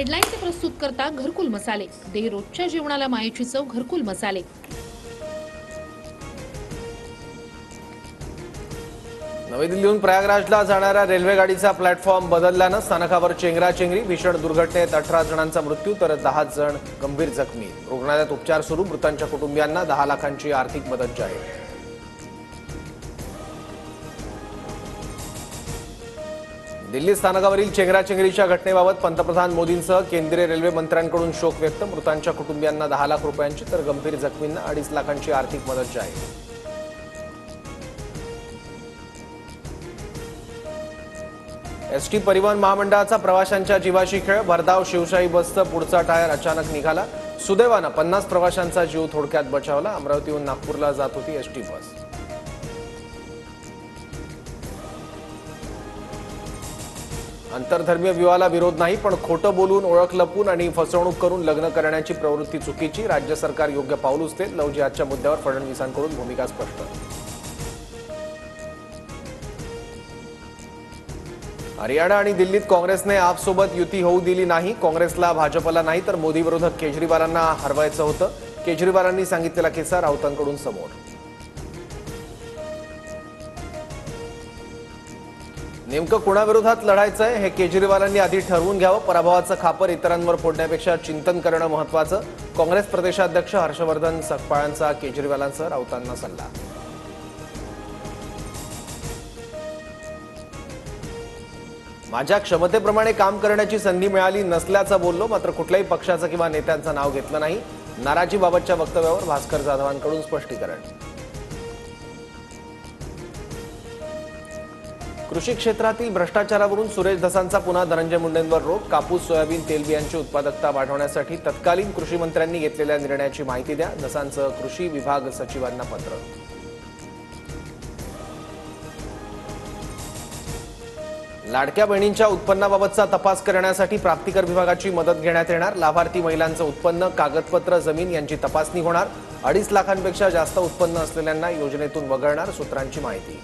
हेडलाईनचे प्रस्तुत करता घरकुल मसाले, दे रोजच्या जेवणाला मायेची चव घरकुल मसाले। नवी दिल्लीहून प्रयागराजला जाणाऱ्या रेल्वे गाडीचा प्लॅटफॉर्म बदलल्यानं स्थानकावर चेंगराचेंगरी। भीषण दुर्घटनेत 18 जणांचा मृत्यू तर 10 जण गंभीर जखमी। रुग्णालयात उपचार सुरू। मृतांच्या कुटुंबियांना 10 लाखांची आर्थिक मदत जाहीर। दिल्ली स्थानकावरील चेंगराचेंगरीच्या घटनेबाबत पंतप्रधान मोदींसह केंद्रीय रेल्वे मंत्र्यांकडून शोक व्यक्त। मृतांच्या कुटुंबियांना 10 लाख रुपयांची तर गंभीर जखमींना 2.5 लाखांची आर्थिक मदत जाहीर। एसटी परिवहन महामंडळाचा प्रवाशांच्या जीवाशी खेळ। भरधाव शिवशाही बसचा पुढचा टायर अचानक निघाला। सुदैवानं 50 प्रवाशांचा जीव थोडक्यात बचावला। अमरावतीहून नागपूरला जात होती एसटी बस। आंतरधर्मीय विवाहाला विरोध नाही, पण खोटं बोलून, ओळख लपवून आणि फसवणूक करून लग्न करण्याची प्रवृत्ती चुकीची। राज्य सरकार योग्य पाऊल उचलेल। लव्ह जिहादच्या मुद्द्यावर फडणवीसांकडून भूमिका स्पष्ट। हरियाणा आणि दिल्लीत काँग्रेसने आपसोबत युती होऊ दिली नाही। काँग्रेसला भाजपला नाही तर मोदी विरोधक केजरीवालांना हरवायचं होतं। केजरीवालांनी सांगितलेला किस्सा राऊतांकडून समोर। नेमकं कुणाविरोधात लढायचंय हे केजरीवालांनी आधी ठरवून घ्यावं। पराभवाचं खापर इतरांवर फोडण्यापेक्षा चिंतन करणं महत्त्वाचं। काँग्रेस प्रदेशाध्यक्ष हर्षवर्धन सकपाळांचा केजरीवालांसह राऊतांना सल्ला। माझ्या क्षमतेप्रमाणे काम करण्याची संधी मिळाली नसल्याचं बोललो, मात्र कुठल्याही पक्षाचं किंवा नेत्यांचं नाव घेतलं नाही। नाराजीबाबतच्या वक्तव्यावर भास्कर जाधवांकडून स्पष्टीकरण। कृषी क्षेत्रातील भ्रष्टाचारावरून सुरेश धसांचा पुन्हा धनंजय मुंडेंवर रोख। कापूस, सोयाबीन, तेलबियांची उत्पादकता वाढवण्यासाठी तत्कालीन कृषी मंत्र्यांनी घेतलेल्या निर्णयाची माहिती द्या। धसांचं कृषी विभाग सचिवांना पत्र। लाडक्या बहिणींच्या उत्पन्नाबाबतचा तपास करण्यासाठी प्राप्तिकर विभागाची मदत घेण्यात येणार। लाभार्थी महिलांचं उत्पन्न, कागदपत्र, जमीन यांची तपासणी होणार। 2.5 लाखांपेक्षा जास्त उत्पन्न असलेल्यांना योजनेतून वगळणार, सूत्रांची माहिती।